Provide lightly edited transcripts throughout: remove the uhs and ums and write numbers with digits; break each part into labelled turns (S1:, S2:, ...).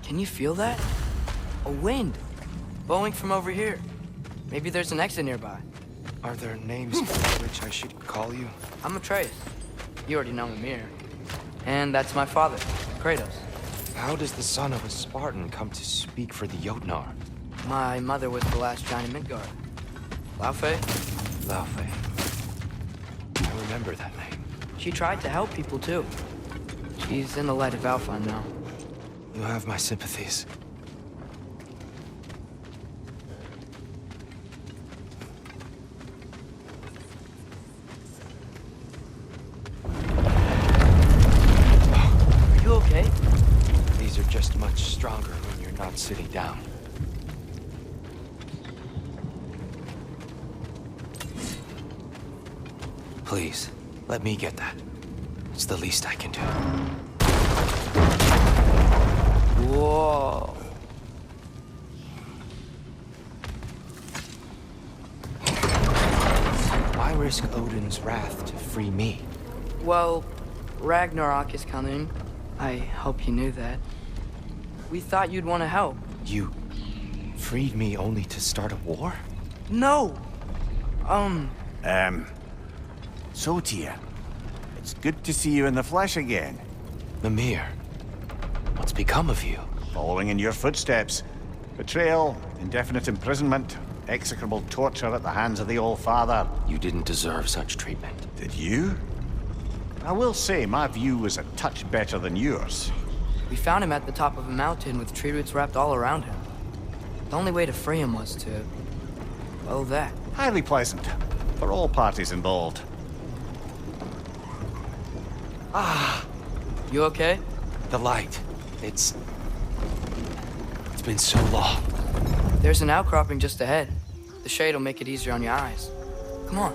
S1: Can you feel that? A wind. Blowing from over here. Maybe there's an exit nearby.
S2: Are there names by which I should call you?
S1: I'm Atreus. You already know Mimir. And that's my father, Kratos.
S2: How does the son of a Spartan come to speak for the Jotnar?
S1: My mother was the last giant in Midgard. Laufey?
S2: Laufey. I remember that name.
S1: She tried to help people too. She's in the light of Alpha now.
S2: You have my sympathies.
S1: Are you okay?
S2: These are just much stronger when you're not sitting down. Please, let me get that. It's the least I can do.
S1: Whoa.
S2: Why risk Odin's wrath to free me?
S1: Well, Ragnarok is coming. I hope you knew that. We thought you'd want to help.
S2: You freed me only to start a war?
S1: No!
S3: So, Tyr, it's good to see you in the flesh again.
S2: Mimir, what's become of you?
S3: Following in your footsteps. Betrayal, indefinite imprisonment, execrable torture at the hands of the Old Father.
S2: You didn't deserve such treatment.
S3: Did you? I will say, my view was a touch better than yours.
S1: We found him at the top of a mountain with tree roots wrapped all around him. The only way to free him was to... well, that.
S3: Highly pleasant, for all parties involved.
S1: You okay?
S2: The light. It's been so long.
S1: There's an outcropping just ahead. The shade will make it easier on your eyes. Come on.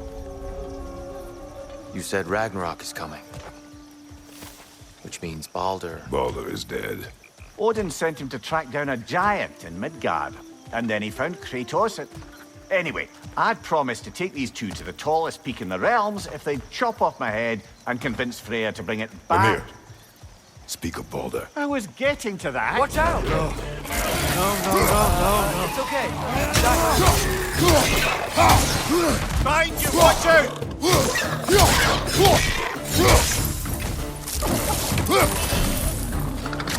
S2: You said Ragnarok is coming. Which means Baldur.
S4: Baldur is dead.
S3: Odin sent him to track down a giant in Midgard, and then he found Kratos and... Anyway, I'd promised to take these two to the tallest peak in the realms if they'd chop off my head and convince Freya to bring it back.
S4: Mimir, speak of Baldur.
S3: I was getting to that.
S1: Watch out!
S3: No.
S1: It's okay.
S3: Mind you, watch out!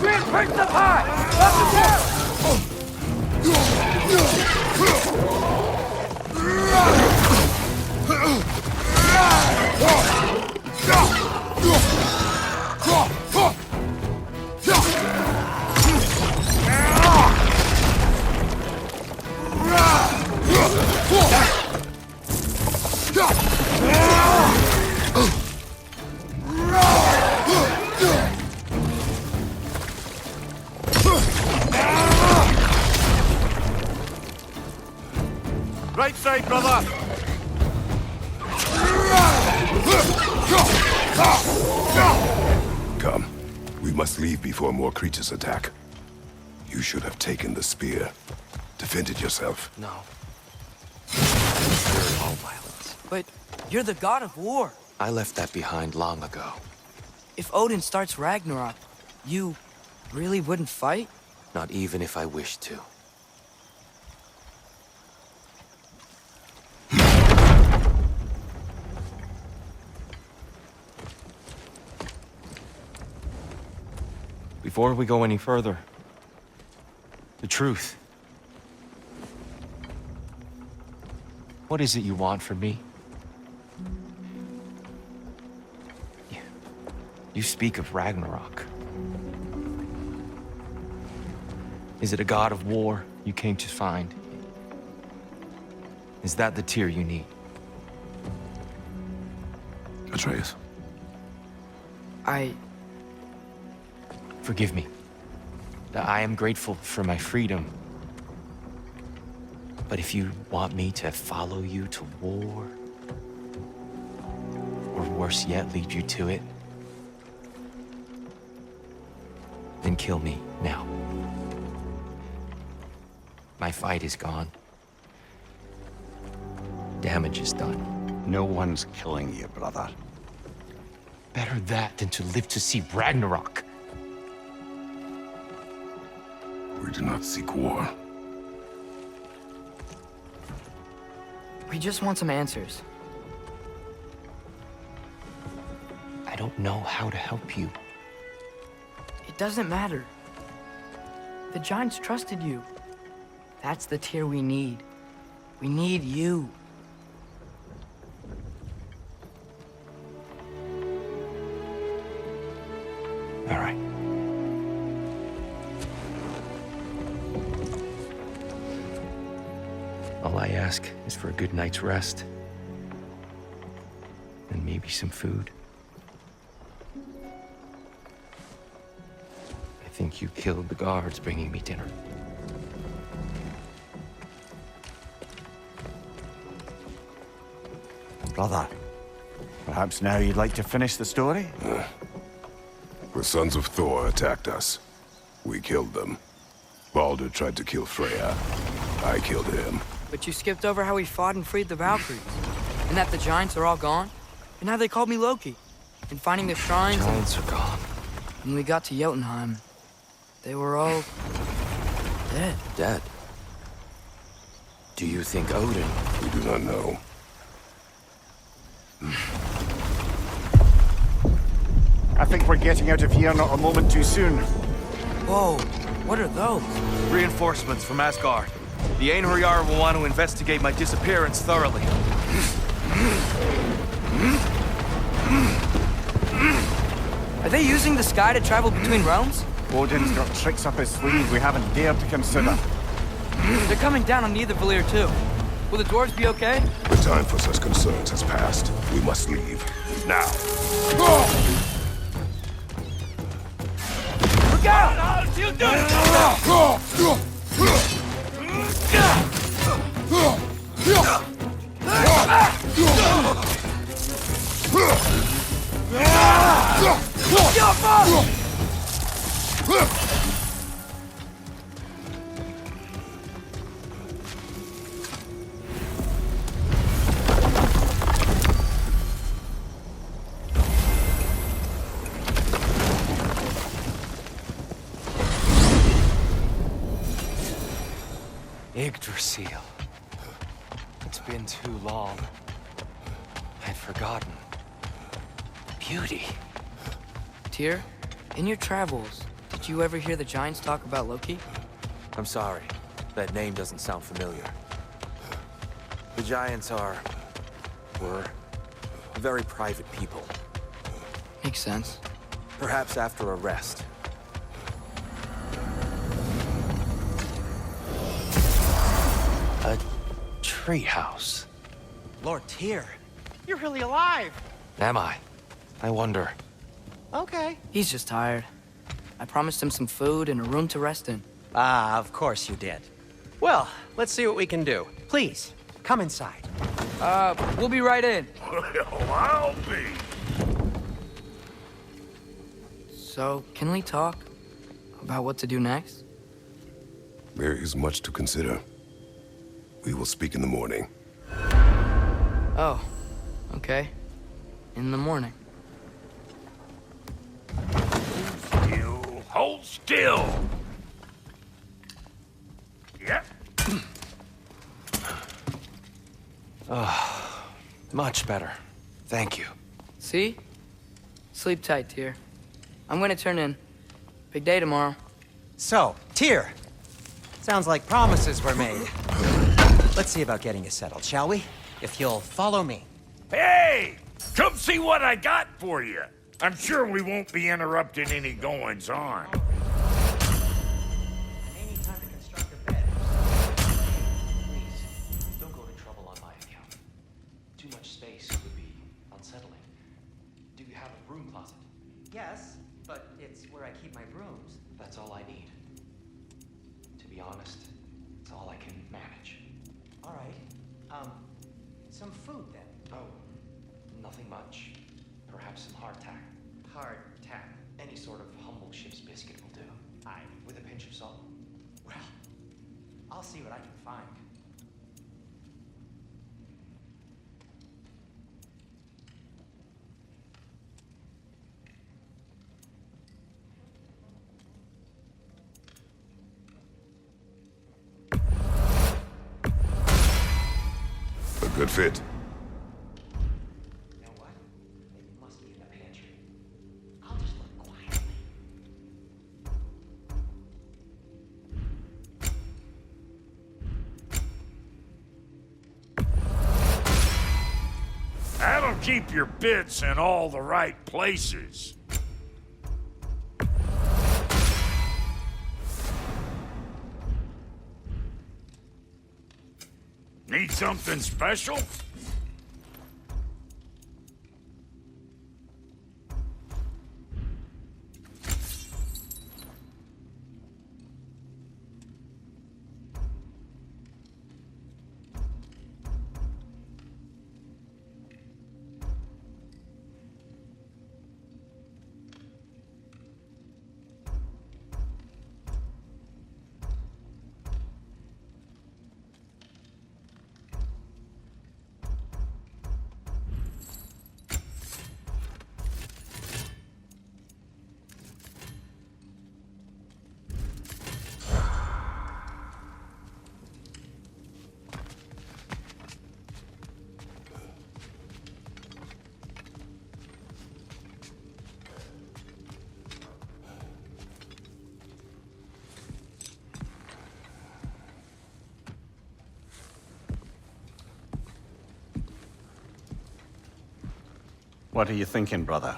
S1: Reinforce the pie! Up and down!
S3: Right side, brother!
S4: Come. We must leave before more creatures attack. You should have taken the spear. Defended yourself.
S2: No. You're all violence.
S1: But you're the god of war.
S2: I left that behind long ago.
S1: If Odin starts Ragnarok, you really wouldn't fight?
S2: Not even if I wished to. Before we go any further, the truth. What is it you want from me? You speak of Ragnarok. Is it a god of war you came to find? Is that the Tyr you need?
S4: Atreus.
S2: Forgive me. I am grateful for my freedom. But if you want me to follow you to war, or worse yet, lead you to it, then kill me now. My fight is gone. Damage is done.
S3: No one's killing you, brother.
S2: Better that than to live to see Ragnarok.
S4: We do not seek war.
S1: We just want some answers.
S2: I don't know how to help you.
S1: It doesn't matter. The Giants trusted you. That's the Tyr we need. We need you.
S2: All right. All I ask is for a good night's rest. And maybe some food. I think you killed the guards bringing me dinner.
S3: Brother, perhaps now you'd like to finish the story?
S4: The sons of Thor attacked us. We killed them. Baldur tried to kill Freya. I killed him.
S1: But you skipped over how we fought and freed the Valkyries. And that the Giants are all gone. And how they called me Loki. And finding the shrines.
S2: Giants are gone.
S1: When we got to Jotunheim, they were all dead.
S2: Dead. Do you think Odin?
S4: We do not know.
S3: I think we're getting out of here not a moment too soon.
S1: Whoa, what are those?
S5: Reinforcements from Asgard. The Einherjar will want to investigate my disappearance thoroughly.
S1: Are they using the sky to travel between realms?
S3: Odin's got tricks up his sleeve we haven't dared to consider.
S1: They're coming down on Nidavellir too. Will the dwarves be okay?
S4: The time for such concerns has passed. We must leave. Now.
S1: Look out!
S2: Yggdrasil. It's been too long. I'd forgotten. Beauty.
S1: Tyr, in your travels, did you ever hear the Giants talk about Loki?
S5: I'm sorry. That name doesn't sound familiar. The Giants were very private people.
S1: Makes sense.
S5: Perhaps after a rest.
S2: A treehouse.
S6: Lord Tyr, you're really alive!
S2: Am I? I wonder.
S6: Okay.
S1: He's just tired. I promised him some food and a room to rest in.
S6: Ah, of course you did. Well, let's see what we can do. Please, come inside.
S1: We'll be right in.
S4: Well, I'll be.
S1: So, can we talk about what to do next?
S4: There is much to consider. We will speak in the morning.
S1: Oh, okay. In the morning.
S7: Hold still! Yep.
S2: Much better. Thank you.
S1: See? Sleep tight, Tyr. I'm gonna turn in. Big day tomorrow.
S6: So, Tyr. Sounds like promises were made. Let's see about getting you settled, shall we? If you'll follow me.
S7: Hey! Come see what I got for you. I'm sure we won't be interrupting any goings-on.
S6: Any time to construct a bed.
S2: Please, don't go to trouble on my account. Too much space would be unsettling. Do you have a broom closet?
S6: Yes, but it's where I keep my brooms.
S2: That's all I need. To be honest, it's all I can manage.
S6: All right. Some food then.
S2: Oh, nothing much. Perhaps some hardtack.
S6: Hardtack.
S2: Any sort of humble ship's biscuit will do.
S6: Aye.
S2: With a pinch of salt.
S6: Well, I'll see what I can find.
S4: Good fit.
S6: You know what? It must be in the pantry. I'll just look quietly.
S7: That'll keep your bits in all the right places. Need something special?
S3: What are you thinking, brother?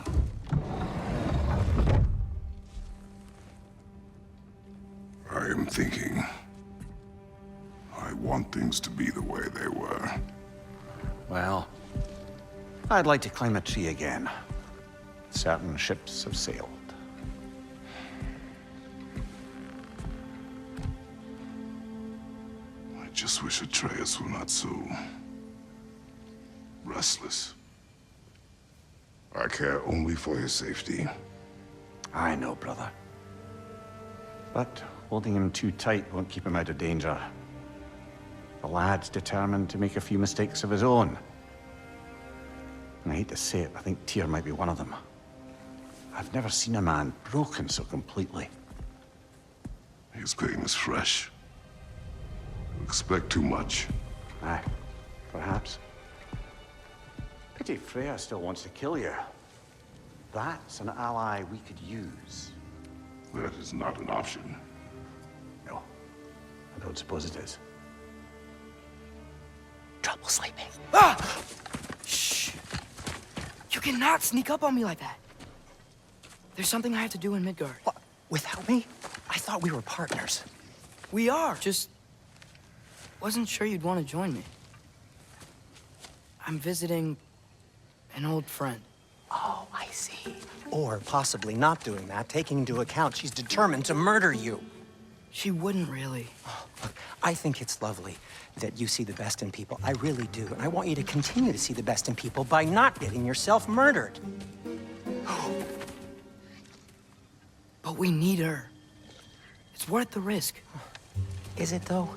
S4: I am thinking. I want things to be the way they were.
S3: Well, I'd like to climb a tree again. Certain ships have sailed.
S4: I just wish Atreus were not so restless. I care only for his safety.
S3: I know, brother. But holding him too tight won't keep him out of danger. The lad's determined to make a few mistakes of his own. And I hate to say it, I think Tyr might be one of them. I've never seen a man broken so completely.
S4: His pain is fresh. You expect too much.
S3: Aye, perhaps. Pity Freya still wants to kill you. That's an ally we could use.
S4: That is not an option.
S3: No, I don't suppose it is.
S1: Trouble sleeping. Ah! Shh! You cannot sneak up on me like that. There's something I have to do in Midgard.
S6: What? Without me? I thought we were partners.
S1: We are, just wasn't sure you'd want to join me. I'm visiting an old friend.
S6: Oh, I see. Or possibly not doing that, taking into account she's determined to murder you.
S1: She wouldn't really.
S6: Look, I think it's lovely that you see the best in people. I really do. And I want you to continue to see the best in people by not getting yourself murdered.
S1: But we need her. It's worth the risk.
S6: Is it, though?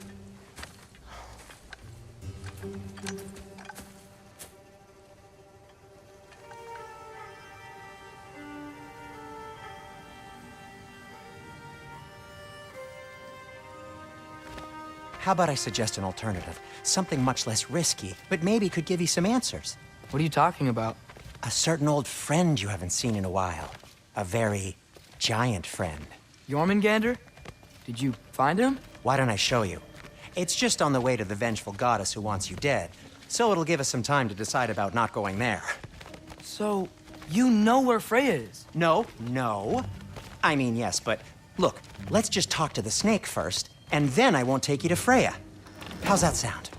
S6: How about I suggest an alternative? Something much less risky, but maybe could give you some answers.
S1: What are you talking about?
S6: A certain old friend you haven't seen in a while. A very giant friend.
S1: Jormungandr? Did you find him?
S6: Why don't I show you? It's just on the way to the vengeful goddess who wants you dead, so it'll give us some time to decide about not going there.
S1: So, you know where Freya is?
S6: No. I mean, yes, but look, let's just talk to the snake first, and then I won't take you to Freya. How's that sound?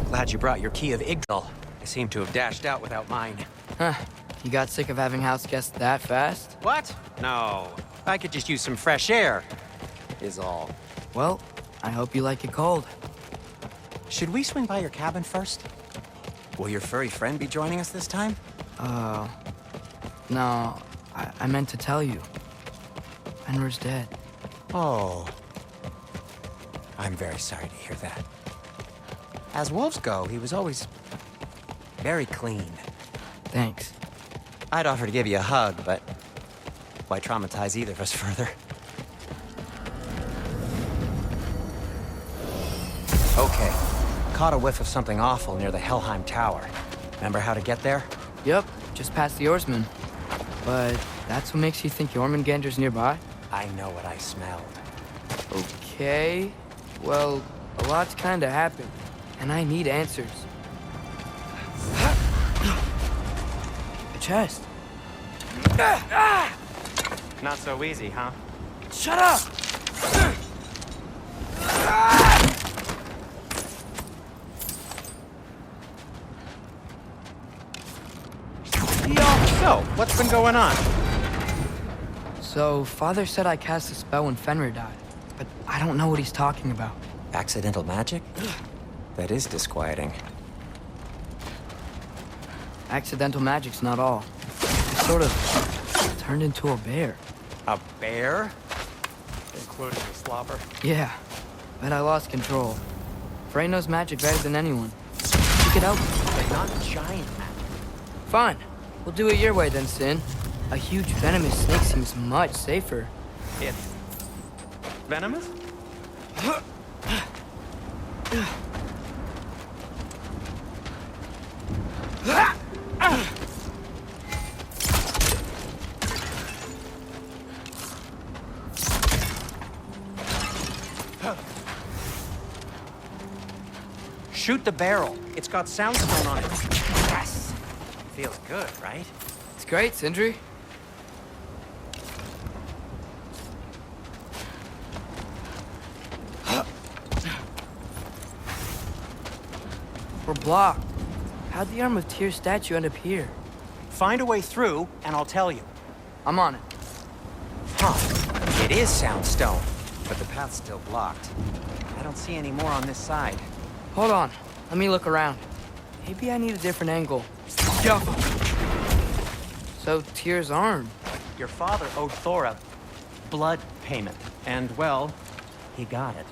S6: Glad you brought your key of Yggdrasil. I seem to have dashed out without mine.
S1: Huh. You got sick of having house guests that fast?
S6: What? No. I could just use some fresh air, is all.
S1: Well, I hope you like it cold.
S6: Should we swing by your cabin first? Will your furry friend be joining us this time?
S1: No, I meant to tell you. Fenrir's dead.
S6: Oh. I'm very sorry to hear that. As wolves go, he was always very clean.
S1: Thanks.
S6: I'd offer to give you a hug, but why traumatize either of us further? Okay. Caught a whiff of something awful near the Helheim Tower. Remember how to get there?
S1: Yep, just past the oarsman. But that's what makes you think Jormungandr's nearby?
S6: I know what I smelled.
S1: Okay. Well, a lot's kinda happened, and I need answers. A chest.
S6: Not so easy, huh?
S1: Shut up!
S6: So, what's been going on?
S1: So, Father said I cast a spell when Fenrir died, but I don't know what he's talking about.
S6: Accidental magic? That is disquieting.
S1: Accidental magic's not all. I sort of turned into a bear.
S6: A bear? Including the slobber?
S1: Yeah, but I lost control. Frey knows magic better than anyone. She could help me.
S6: But not giant magic.
S1: Fine. We'll do it your way then, Sin. A huge venomous snake seems much safer.
S6: It's venomous? Shoot the barrel. It's got soundstone on it. Yes! Feels good, right?
S1: It's great, Sindri. We're blocked. How'd the Arm of Tyr statue end up here?
S6: Find a way through, and I'll tell you.
S1: I'm on it.
S6: Huh. It is soundstone, but the path's still blocked. I don't see any more on this side.
S1: Hold on. Let me look around. Maybe I need a different angle. Yo! So, Tyr's arm.
S6: Your father owed Thor a blood payment, and, well, he got it.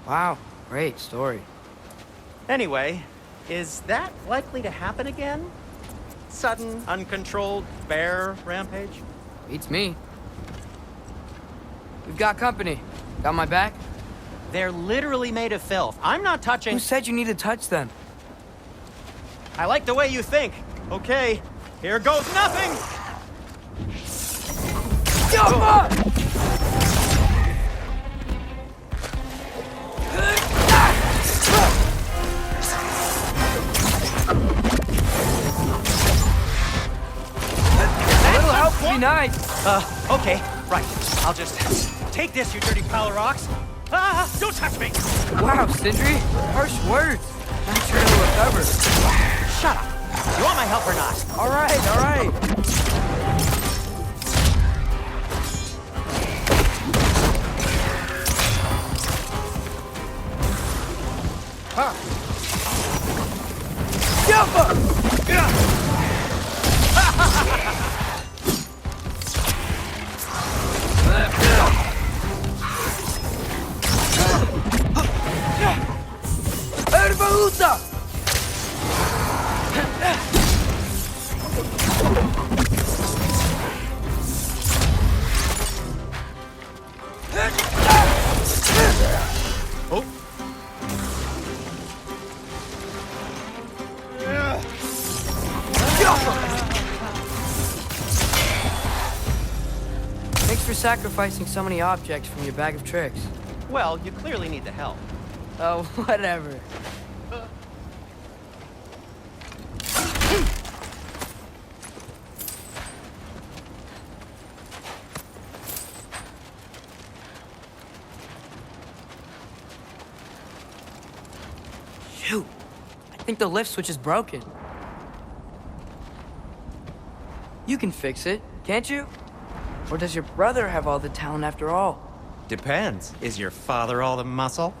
S1: Wow, great story.
S6: Anyway, is that likely to happen again? Sudden, uncontrolled bear rampage?
S1: Beats me. We've got company. Got my back?
S6: They're literally made of filth. I'm not touching...
S1: Who said you need to touch them?
S6: I like the way you think. Okay, here goes nothing!
S1: A little help would be nice.
S6: Okay, right. I'll just take this, you dirty pile of rocks. Ah, don't touch me!
S1: Wow, Sindri. Harsh words. Not sure to recover.
S6: Shut up. You want my help or not?
S1: All right. Thanks for sacrificing so many objects from your bag of tricks.
S6: Well, you clearly need the help.
S1: Oh, whatever. Shoot. I think the lift switch is broken. You can fix it, can't you? Or does your brother have all the talent after all?
S6: Depends. Is your father all the muscle?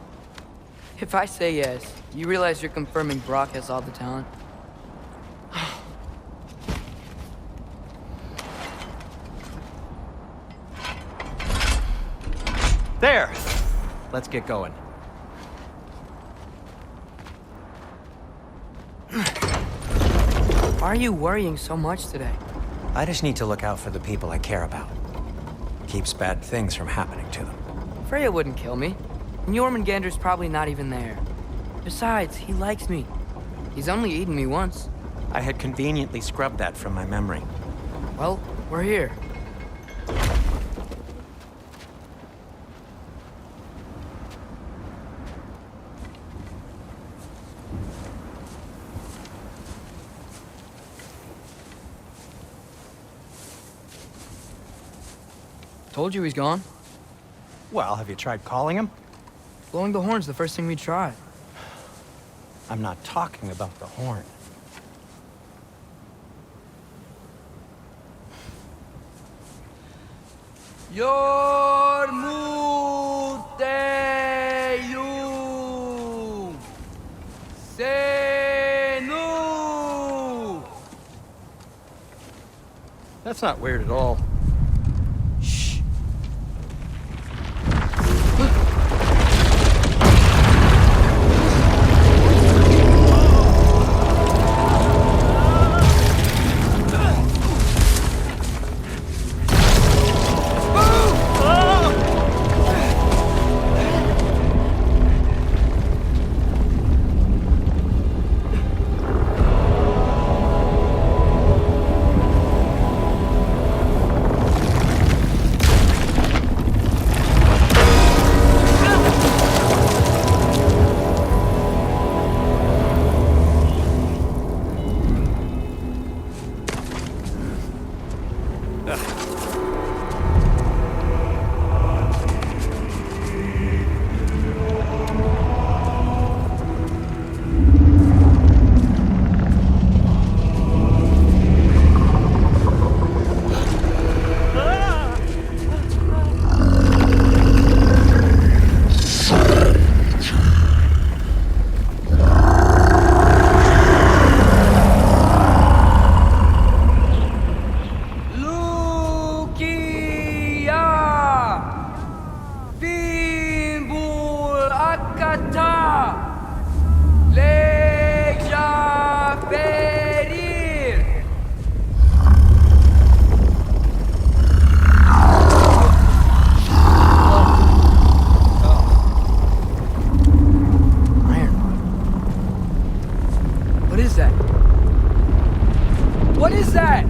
S1: If I say yes, you realize you're confirming Brock has all the talent?
S6: There! Let's get going.
S1: Why are you worrying so much today?
S6: I just need to look out for the people I care about. Keeps bad things from happening to them.
S1: Freya wouldn't kill me. And Jormungandr's probably not even there. Besides, he likes me. He's only eaten me once.
S6: I had conveniently scrubbed that from my memory.
S1: Well, we're here. Told you he's gone.
S6: Well, have you tried calling him?
S1: Blowing the horn's the first thing we tried.
S6: I'm not talking about the horn.
S1: Yormuteyu Senu.
S6: That's not weird at all.
S1: Shh. What is that?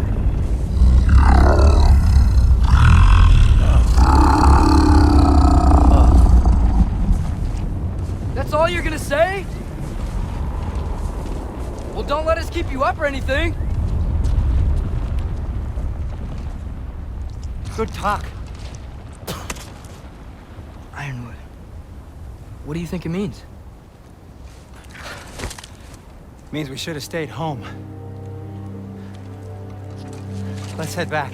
S1: That's all you're gonna say? Well, don't let us keep you up or anything.
S6: Good talk.
S1: Ironwood. What do you think it means?
S6: Means we should have stayed home. Let's head back.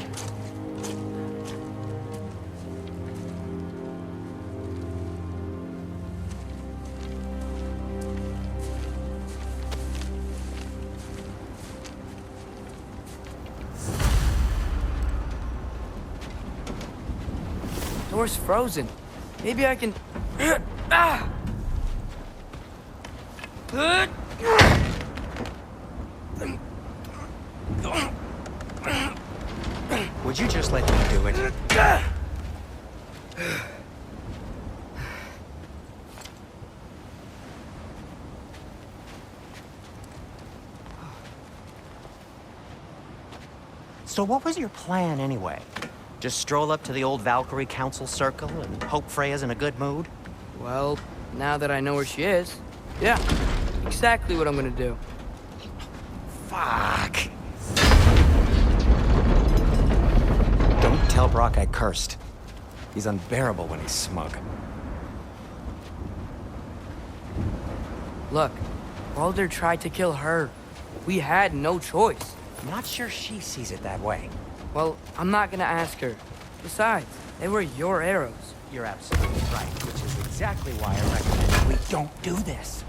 S1: Door's frozen. Maybe I can... Ah!
S6: Would you just let me do it? So what was your plan anyway? Just stroll up to the old Valkyrie Council Circle and hope Freya's in a good mood?
S1: Well, now that I know where she is, yeah, exactly what I'm gonna do.
S6: Fuck! Don't tell Brock I cursed. He's unbearable when he's smug.
S1: Look, Baldur tried to kill her. We had no choice.
S6: I'm not sure she sees it that way.
S1: Well, I'm not gonna ask her. Besides, they were your arrows.
S6: You're absolutely right, which is exactly why I recommend we don't do this.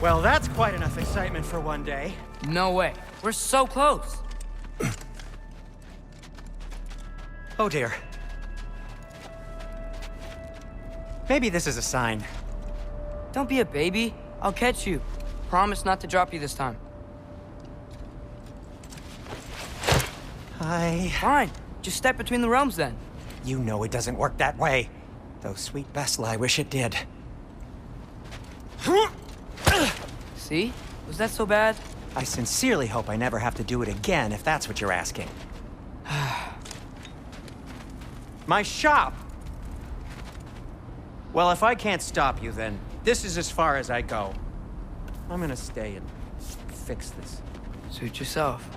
S6: Well, that's quite enough excitement for one day.
S1: No way. We're so close.
S6: Oh dear. Maybe this is a sign.
S1: Don't be a baby. I'll catch you. Promise not to drop you this time. Fine. Just step between the realms then.
S6: You know it doesn't work that way. Though sweet Bessel, I wish it did.
S1: See? Was that so bad?
S6: I sincerely hope I never have to do it again, if that's what you're asking. My shop! Well, if I can't stop you, then this is as far as I go. I'm gonna stay and fix this.
S1: Suit yourself.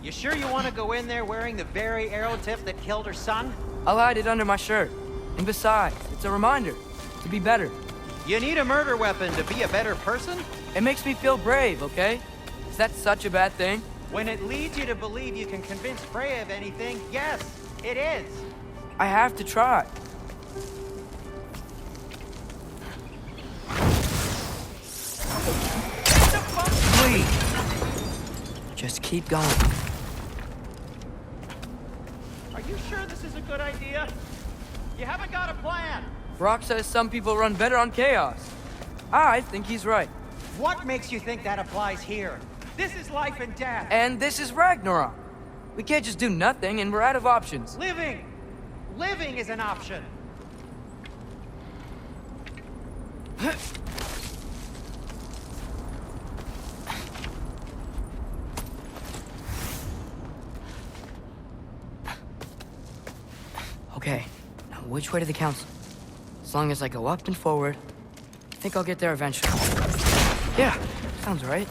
S6: You sure you want to go in there wearing the very arrow tip that killed her son?
S1: I'll hide it under my shirt. And besides, it's a reminder to be better.
S6: You need a murder weapon to be a better person?
S1: It makes me feel brave, okay? Is that such a bad thing?
S6: When it leads you to believe you can convince Freya of anything, yes, it is.
S1: I have to try. Please. Just keep going.
S6: Are you sure this is a good idea? You haven't got a plan.
S1: Brock says some people run better on chaos. I think he's right.
S6: What makes you think that applies here? This is life and death.
S1: And this is Ragnarok. We can't just do nothing and we're out of options.
S6: Living! Living is an option.
S1: Okay, now which way to the council? As long as I go up and forward, I think I'll get there eventually. Yeah, sounds right.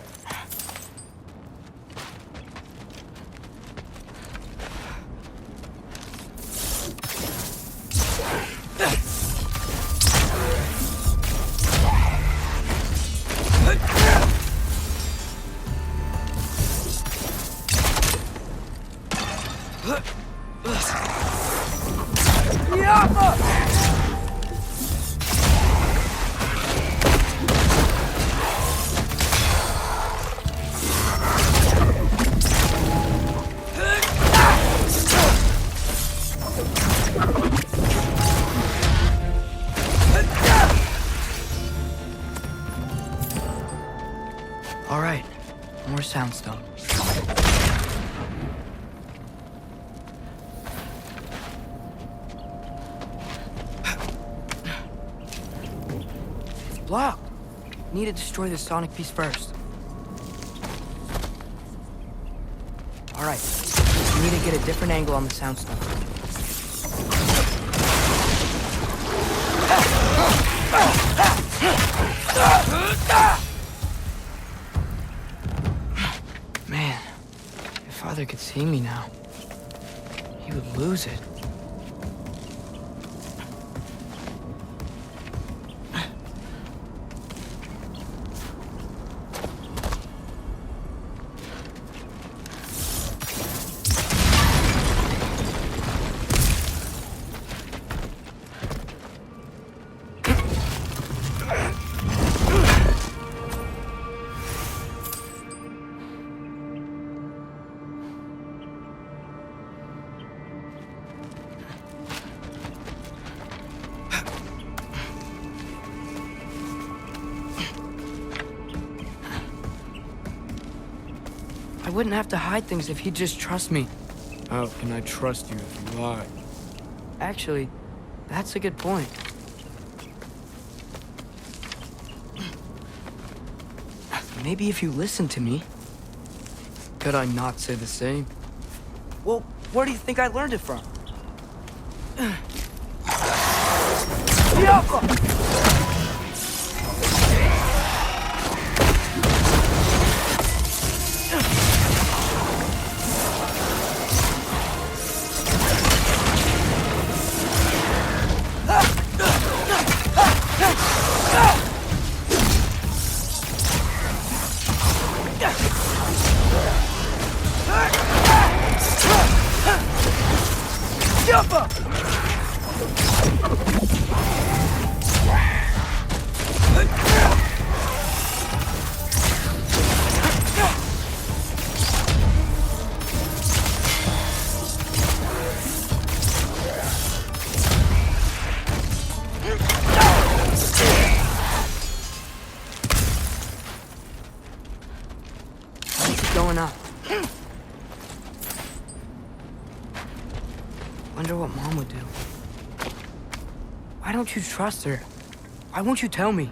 S1: All right, more soundstone. It's blocked. Need to destroy the sonic piece first. All right, we need to get a different angle on the soundstone. Man, if Father could see me now, he would lose it. wouldn't have to hide things if he'd just trust me.
S8: How can I trust you if you lie?
S1: Actually, that's a good point. Maybe if you listen to me.
S8: Could I not say the same?
S1: Well, where do you think I learned it from? Going up. Wonder what Mom would do. Why don't you trust her? Why won't you tell me?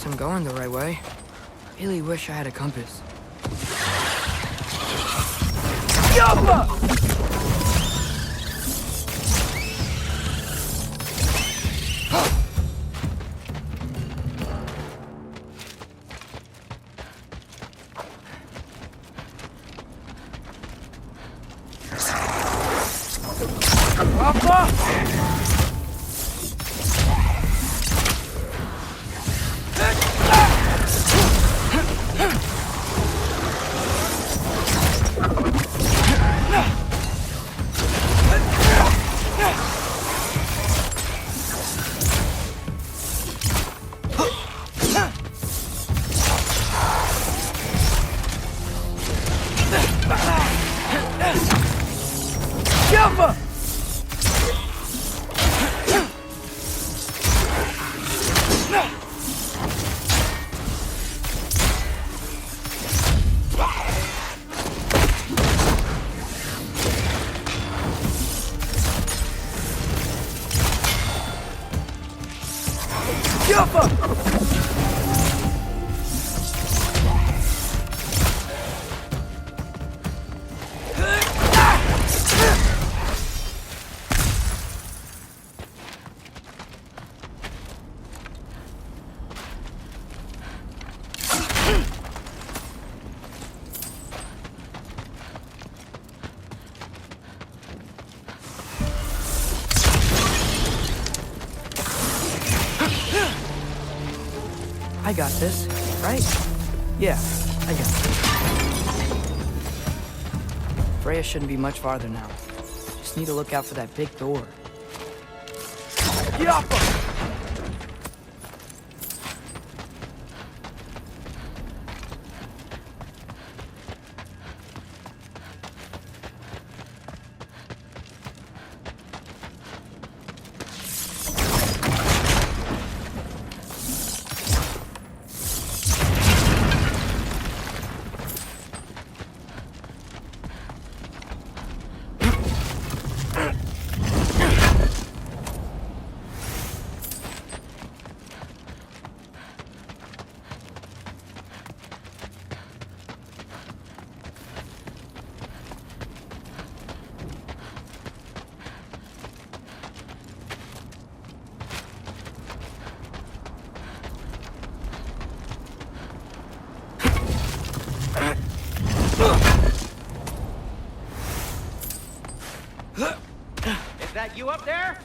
S1: I'm going the right way. Really wish I had a compass. I got this, right? Yeah, I got this. Freya shouldn't be much farther now. Just need to look out for that big door.
S6: out there?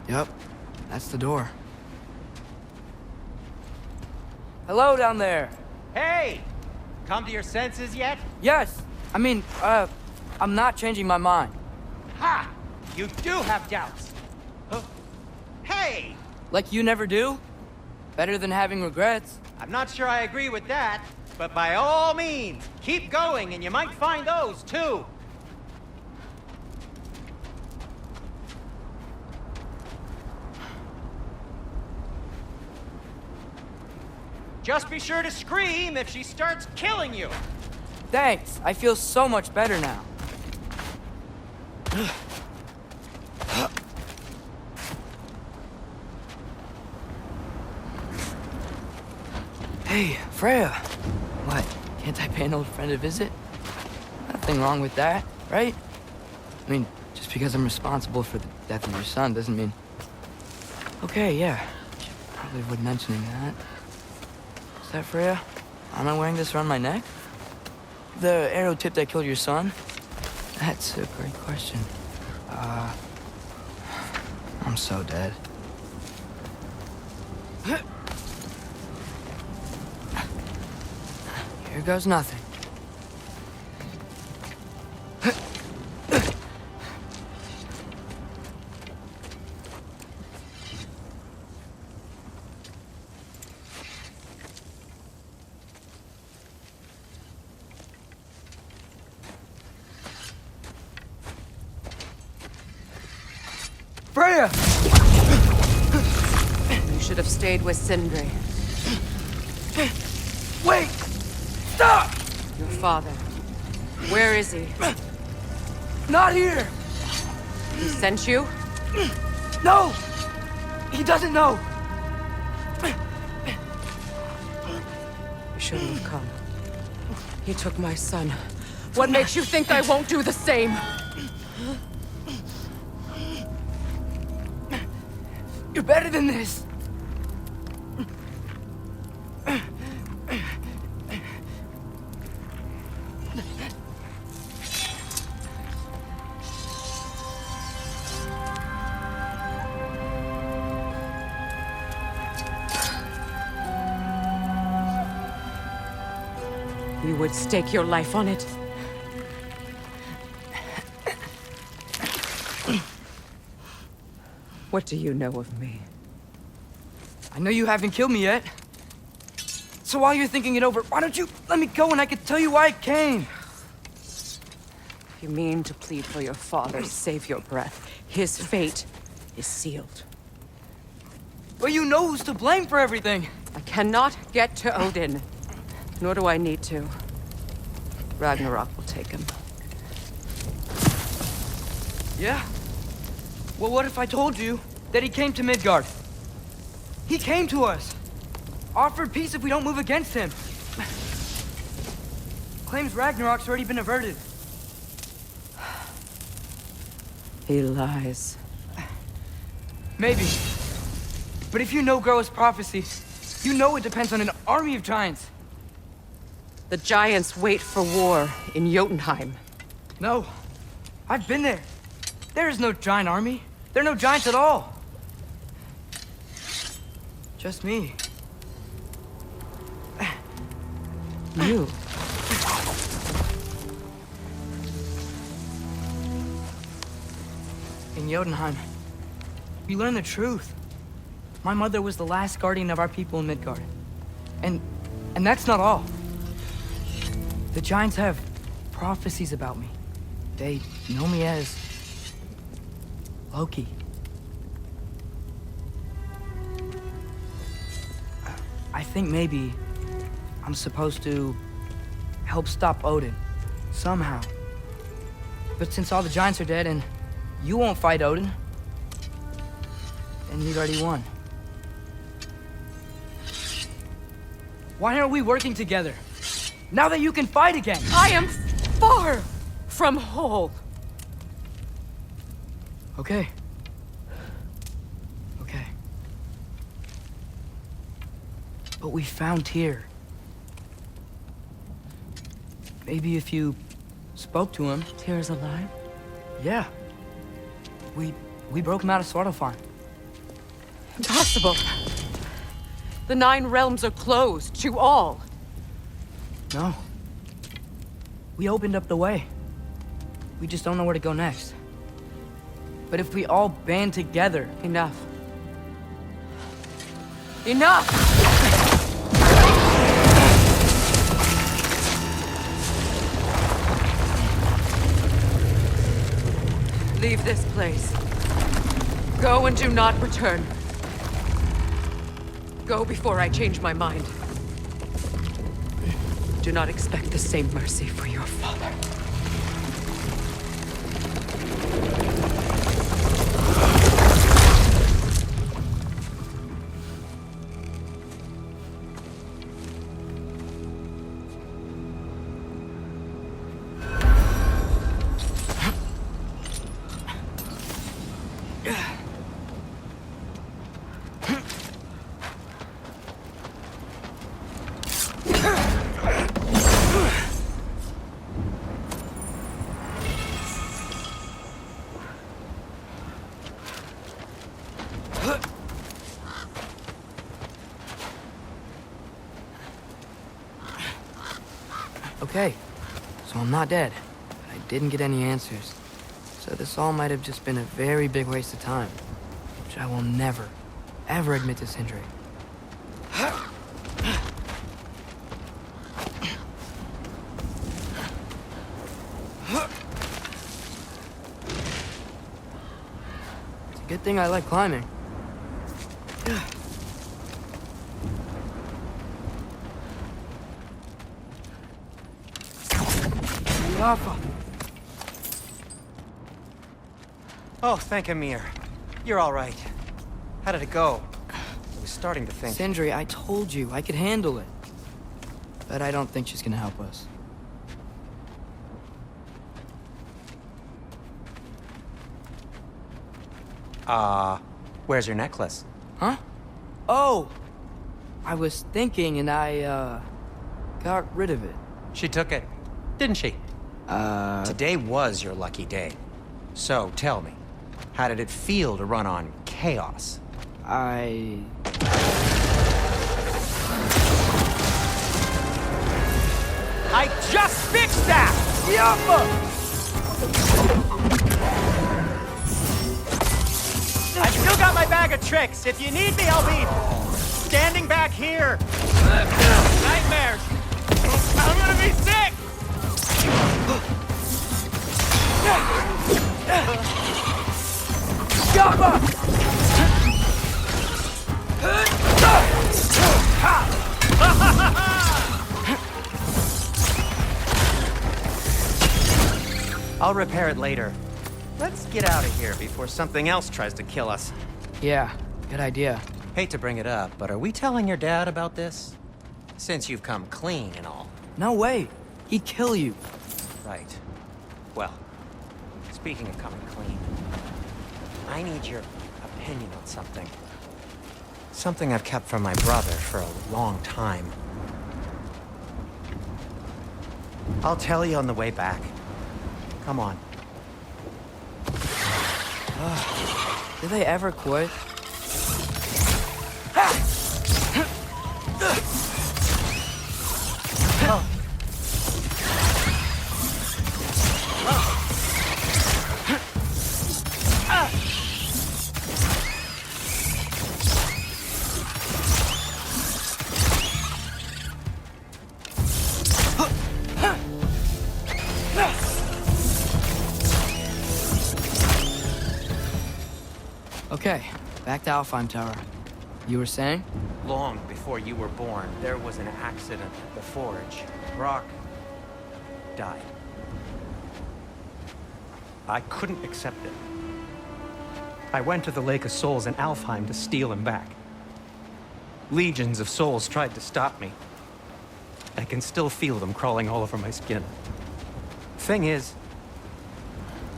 S1: Yep, that's the door. Hello down there.
S6: Hey! Come to your senses yet?
S1: Yes, I mean, I'm not changing my mind.
S6: Ha! You do have doubts. Huh? Hey!
S1: Like you never do? Better than having regrets.
S6: I'm not sure I agree with that, but by all means, keep going and you might find those too. Just be sure to scream if she starts killing you.
S1: Thanks, I feel so much better now. Hey, Freya. What, can't I pay an old friend a visit? Nothing wrong with that, right? I mean, just because I'm responsible for the death of your son doesn't mean... Okay, yeah. Probably avoid mentioning that. Is that Freya? Am I wearing this around my neck? The arrow tip that killed your son? That's a great question. I'm so dead. Here goes nothing. Freya!
S9: You should have stayed with Sindri.
S1: Wait! Stop!
S9: Your father. Where is he?
S1: Not here!
S9: He sent you?
S1: No! He doesn't know!
S9: You shouldn't have come. He took my son. What makes you think I won't do the same?
S1: You're better than this!
S9: You would stake your life on it? What do you know of me?
S1: I know you haven't killed me yet. So while you're thinking it over, why don't you let me go and I can tell you why I came?
S9: You mean to plead for your father, save your breath. His fate is sealed.
S1: But you know who's to blame for everything.
S9: I cannot get to Odin. Nor do I need to. Ragnarok will take him.
S1: Yeah? Well, what if I told you that he came to Midgard? He came to us. Offered peace if we don't move against him. Claims Ragnarok's already been averted.
S9: He lies.
S1: Maybe. But if you know Groa's prophecy, you know it depends on an army of giants.
S9: The giants wait for war in Jotunheim.
S1: No. I've been there. There is no giant army. There are no giants at all. Just me.
S9: You.
S1: In Jotunheim, we learn the truth. My mother was the last guardian of our people in Midgard. And that's not all. The giants have prophecies about me. They know me as Loki. I think maybe I'm supposed to help stop Odin, somehow. But since all the giants are dead and you won't fight Odin, then he's already won. Why aren't we working together? Now that you can fight again!
S9: I am far from whole.
S1: Okay. Okay. what we found here. Maybe if you spoke to him.
S9: Tyr's alive?
S1: Yeah. We broke him out of Svartalfheim.
S9: Impossible. The 9 realms are closed to all.
S1: No. We opened up the way. We just don't know where to go next. But if we all band together...
S9: Enough. Enough! Leave this place. Go and do not return. Go before I change my mind. Do not expect the same mercy for your father.
S1: Okay, so I'm not dead, but I didn't get any answers. So this all might have just been a very big waste of time, which I will never, ever admit to Sindri. It's a good thing I like climbing.
S6: Oh, thank Emir. You're all right. How did it go? I was starting to think...
S1: Sindri, I told you I could handle it. But I don't think she's gonna help us.
S6: Where's your necklace?
S1: Huh? Oh! I was thinking and I, got rid of it.
S6: She took it, didn't she? Today was your lucky day. So, tell me, how did it feel to run on chaos?
S1: I
S6: just fixed that! I've still got my bag of tricks. If you need me, I'll be standing back here. Nightmares. I'm gonna be sick! I'll repair it later. Let's get out of here before something else tries to kill us.
S1: Yeah, good idea.
S6: Hate to bring it up, but are we telling your dad about this? Since you've come clean and all.
S1: No way. He'd kill you.
S6: Right. Well, speaking of coming clean, I need your opinion on something. Something I've kept from my brother for a long time. I'll tell you on the way back. Come on.
S1: Do they ever quit? Okay, back to Alfheim Tower. You were saying?
S6: Long before you were born, there was an accident at the forge. Brock died. I couldn't accept it. I went to the Lake of Souls in Alfheim to steal him back. Legions of souls tried to stop me. I can still feel them crawling all over my skin. Thing is,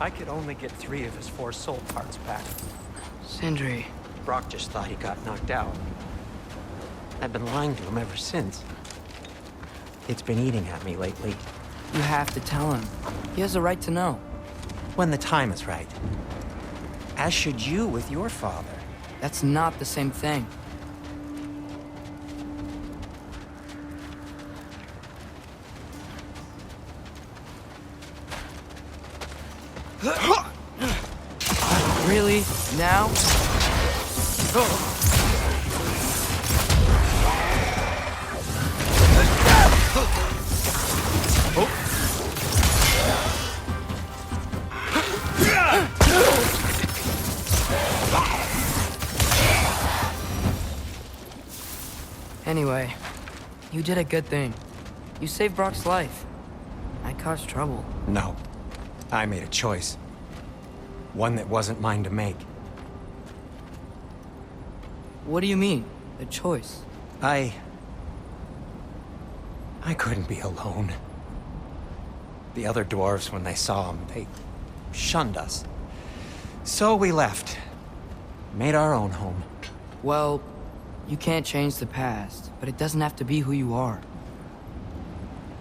S6: I could only get 3 of his 4 soul parts back.
S1: Sindri.
S6: Brock just thought he got knocked out. I've been lying to him ever since. It's been eating at me lately.
S1: You have to tell him. He has a right to know.
S6: When the time is right. As should you with your father.
S1: That's not the same thing. Really? Now? Anyway, you did a good thing. You saved Brock's life. I caused trouble.
S6: No. I made a choice. One that wasn't mine to make.
S1: What do you mean? A choice?
S6: I couldn't be alone. The other dwarves, when they saw him, they shunned us. So we left. Made our own home.
S1: Well, you can't change the past, but it doesn't have to be who you are.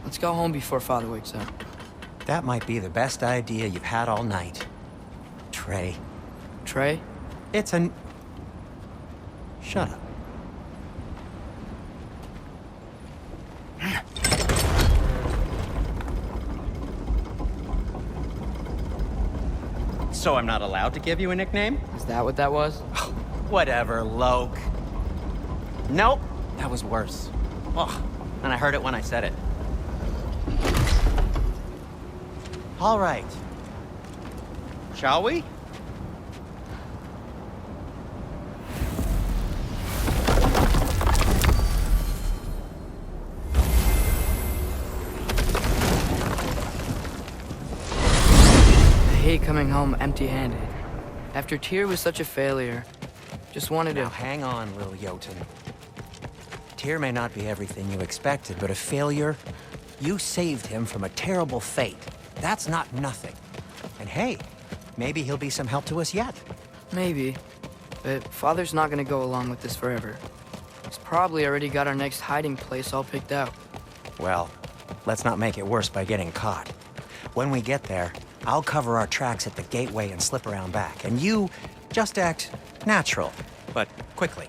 S1: Let's go home before Father wakes up.
S6: That might be the best idea you've had all night. Trey.
S1: Trey?
S6: It's an... Shut up. So I'm not allowed to give you a nickname?
S1: Is that what that was?
S6: Whatever, Loke. Nope, that was worse. Ugh, and I heard it when I said it. All right. Shall we?
S1: I hate coming home empty-handed. After Tyr was such a failure, just wanted to...
S6: Now hang on, little Jotun. Tyr may not be everything you expected, but a failure, you saved him from a terrible fate. That's not nothing. And hey, maybe he'll be some help to us yet.
S1: Maybe. But Father's not gonna go along with this forever. He's probably already got our next hiding place all picked out.
S6: Well, let's not make it worse by getting caught. When we get there, I'll cover our tracks at the gateway and slip around back. And you just act natural, but quickly.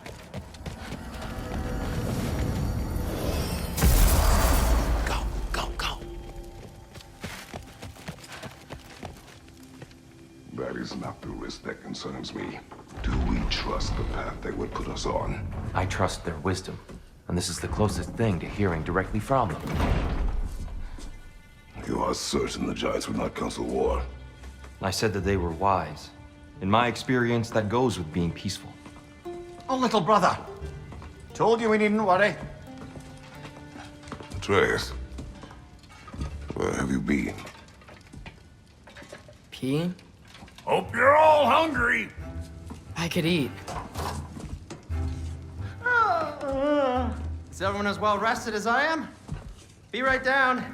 S6: Go, go, go.
S4: That is not the risk that concerns me. Do we trust the path they would put us on?
S2: I trust their wisdom, and this is the closest thing to hearing directly from them.
S4: You are certain the Giants would not counsel war?
S2: I said that they were wise. In my experience, that goes with being peaceful.
S3: Oh, little brother. Told you we needn't worry.
S4: Atreus, where have you been?
S1: Peeing?
S7: Hope you're all hungry.
S1: I could eat.
S6: Is everyone as well rested as I am? Be right down.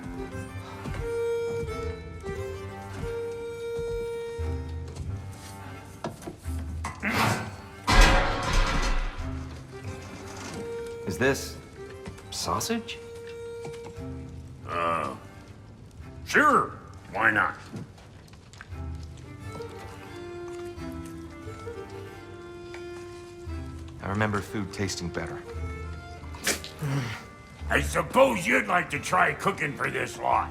S2: Is this sausage?
S7: Sure, why not?
S2: I remember food tasting better.
S7: I suppose you'd like to try cooking for this lot.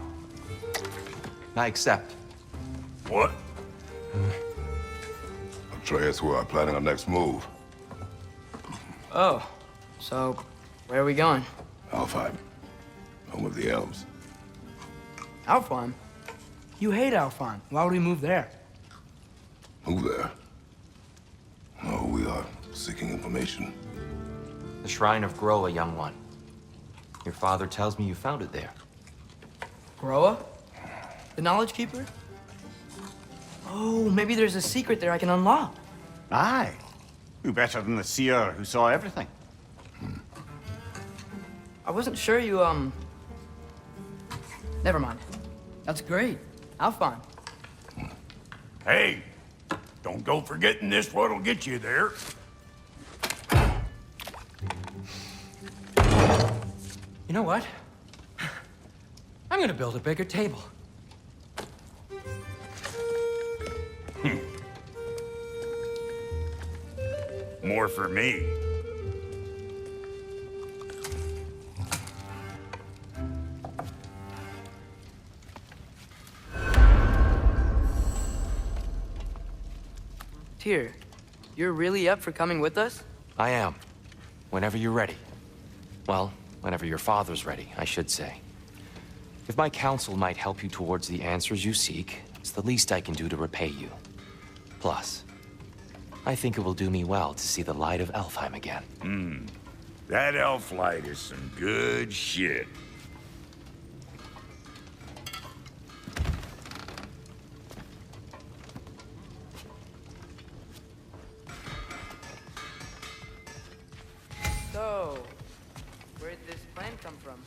S2: I accept.
S7: What?
S4: Atreus, we are planning our next move.
S1: Oh, so where are we going?
S4: Alfheim, home of the elves.
S1: Alfheim? You hate Alfheim. Why would we move there?
S4: Move there? No, we are seeking information.
S2: The Shrine of Groa, young one. Your father tells me you found it there.
S1: Groa? The Knowledge Keeper? Oh, maybe there's a secret there I can unlock.
S3: Aye. Who better than the seer who saw everything?
S1: I wasn't sure you, Never mind. That's great. Alfheim.
S7: Hey, don't go forgetting this what'll get you there.
S6: You know what? I'm gonna build a bigger table.
S7: More for me.
S1: Tyr, you're really up for coming with us?
S2: I am. Whenever you're ready. Well, whenever your father's ready, I should say. If my counsel might help you towards the answers you seek, it's the least I can do to repay you. Plus, I think it will do me well to see the light of Elfheim again.
S7: That elf light is some good shit.
S1: So, where'd this plan come from?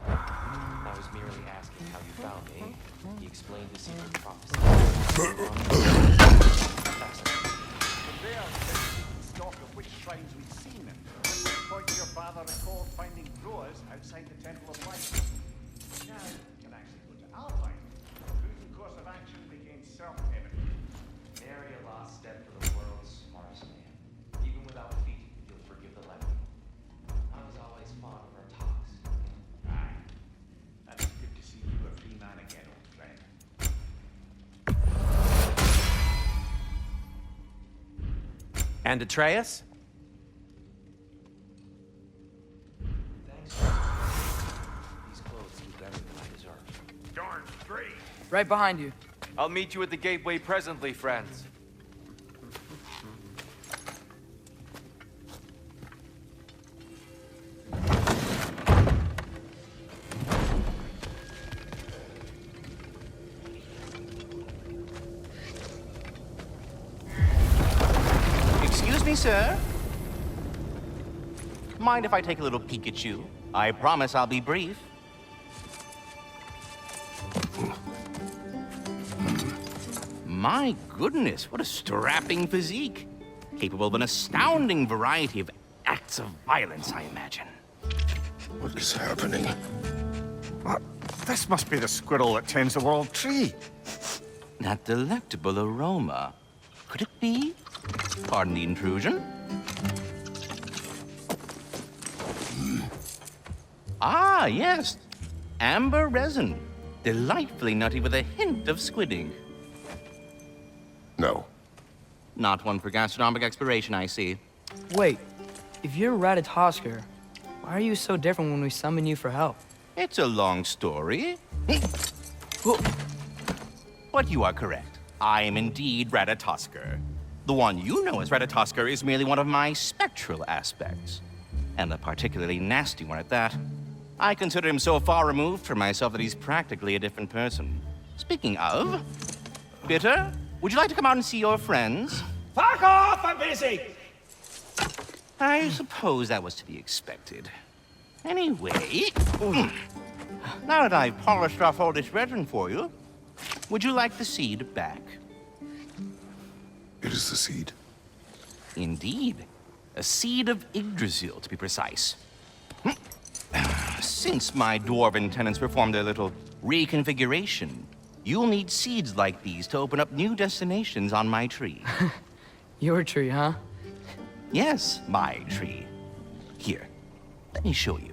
S2: I was merely asking how you found me. He explained the secret prophecy.
S3: Stock of which shrines we'd seen. At which point your father recalled finding growers outside the Temple of Light. Now, you can actually go to Alpine. Prudent course of action became self-evident.
S2: Nary a lost step for the world's smartest man. Even without feet, he'll forgive the levity. I was always fond of our talks.
S3: Aye. And it's good to see you a free man again, old friend.
S6: And Atreus?
S2: Thanks. These clothes do better than I deserve.
S7: Darn straight.
S1: Right behind you.
S5: I'll meet you at the gateway presently, friends.
S10: Excuse me, sir. Mind if I take a little peek at you? I promise I'll be brief. My goodness, what a strapping physique. Capable of an astounding variety of acts of violence, I imagine.
S4: What is happening?
S3: This must be the squirrel that tends the world tree.
S10: That delectable aroma. Could it be? Pardon the intrusion. Ah, yes. Amber resin. Delightfully nutty with a hint of squidding.
S4: No.
S10: Not one for gastronomic exploration, I see.
S1: Wait, if you're Ratatoskr, why are you so different when we summon you for help?
S10: It's a long story. But you are correct. I am indeed Ratatoskr. The one you know as Ratatoskr is merely one of my spectral aspects. And a particularly nasty one at that. I consider him so far removed from myself that he's practically a different person. Speaking of, Bitter, would you like to come out and see your friends?
S11: Fuck off! I'm busy!
S10: I suppose that was to be expected. Anyway, now that I've polished off all this brethren for you, would you like the seed back?
S4: It is the seed.
S10: Indeed. A seed of Yggdrasil, to be precise. Since my dwarven tenants performed their little reconfiguration, you'll need seeds like these to open up new destinations on my tree.
S1: Your tree, huh?
S10: Yes, my tree. Here, let me show you.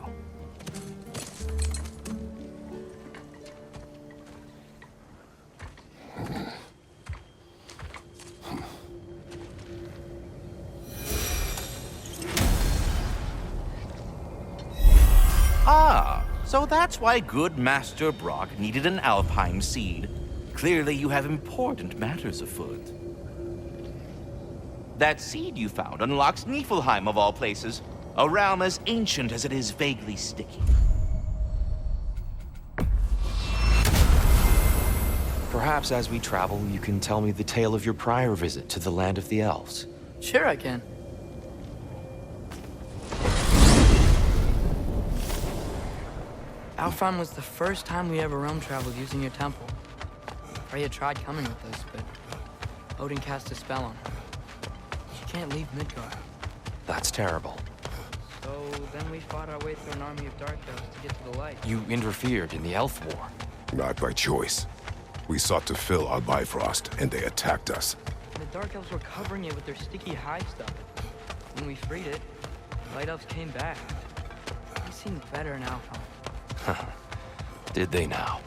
S10: Ah, so that's why good Master Brock needed an Alfheim seed. Clearly you have important matters afoot. That seed you found unlocks Niflheim of all places, a realm as ancient as it is vaguely sticky.
S2: Perhaps as we travel, you can tell me the tale of your prior visit to the land of the elves.
S1: Sure I can. Alfheim was the first time we ever realm traveled using your temple. Freya tried coming with us, but Odin cast a spell on her. She can't leave Midgard.
S2: That's terrible.
S1: So then we fought our way through an army of dark elves to get to the light.
S2: You interfered in the elf war.
S4: Not by choice. We sought to fill our Bifrost, and they attacked us.
S1: The dark elves were covering it with their sticky hive stuff. When we freed it, the light elves came back. They seemed better in Alfheim.
S2: Did they now?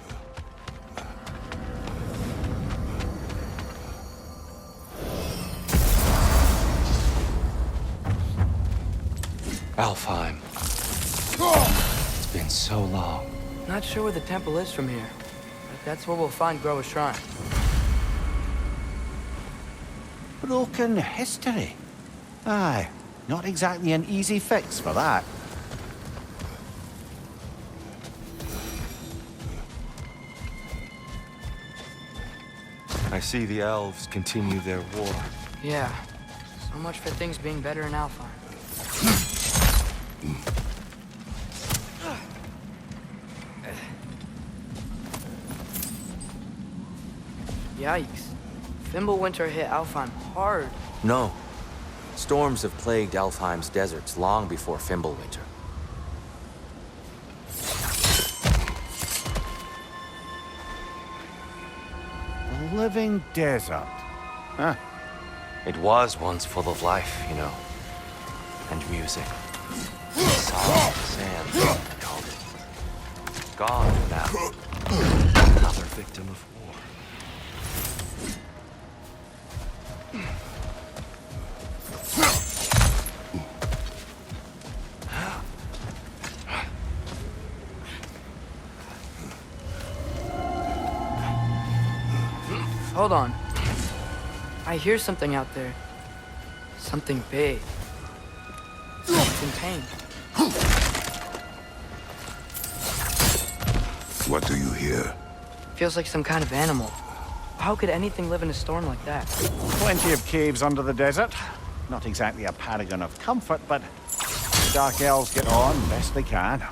S2: Alfheim. It's been so long.
S1: Not sure where the temple is from here, but that's where we'll find Groa's shrine.
S3: Broken history. Aye, not exactly an easy fix for that.
S2: I see the elves continue their war.
S1: Yeah, so much for things being better in Alfheim. Yikes. Fimbulwinter hit Alfheim hard.
S2: No. Storms have plagued Alfheim's deserts long before Fimbulwinter.
S3: A living desert. Huh.
S2: It was once full of life, you know. And music. Song, sand, I called it. Gone now. Another victim of war.
S1: Hold on. I hear something out there. Something big. Something tame.
S4: What do you hear?
S1: Feels like some kind of animal. How could anything live in a storm like that?
S3: Plenty of caves under the desert. Not exactly a paragon of comfort, but the dark elves get on best they can.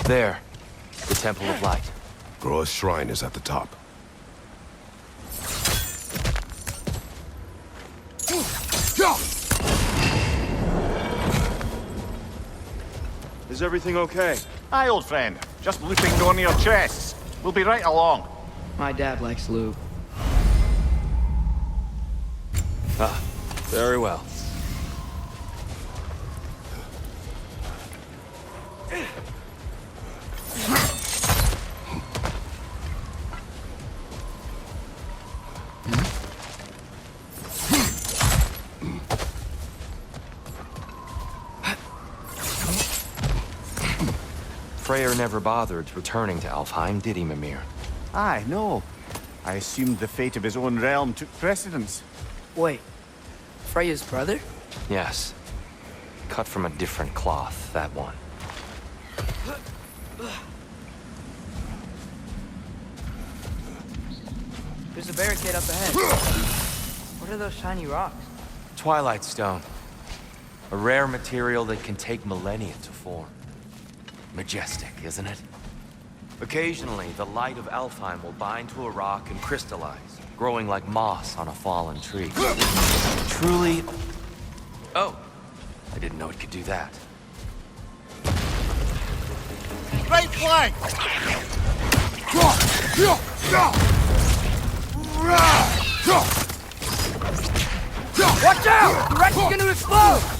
S2: There. The Temple of Light.
S4: Groa's shrine is at the top.
S5: Is everything okay?
S3: Aye, old friend. Just looping on your chests. We'll be right along.
S1: My dad likes lube.
S2: Ah, very well. Freyr never bothered returning to Alfheim, did he, Mimir?
S3: Aye, no. I assumed the fate of his own realm took precedence.
S1: Wait, Freya's brother?
S2: Yes. Cut from a different cloth, that one.
S1: There's a barricade up ahead. What are those shiny rocks?
S2: Twilight Stone. A rare material that can take millennia to form. Majestic, isn't it? Occasionally, the light of Alfheim will bind to a rock and crystallize, growing like moss on a fallen tree. Truly... Oh, I didn't know it could do that.
S3: Right flank!
S1: Watch out! The wreck's gonna explode!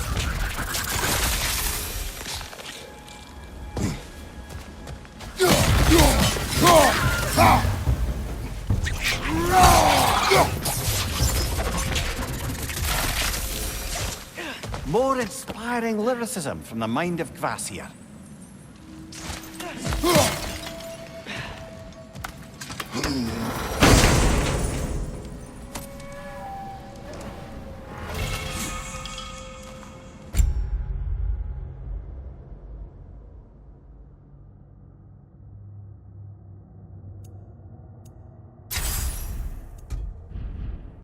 S3: More inspiring lyricism from the mind of Kvasir.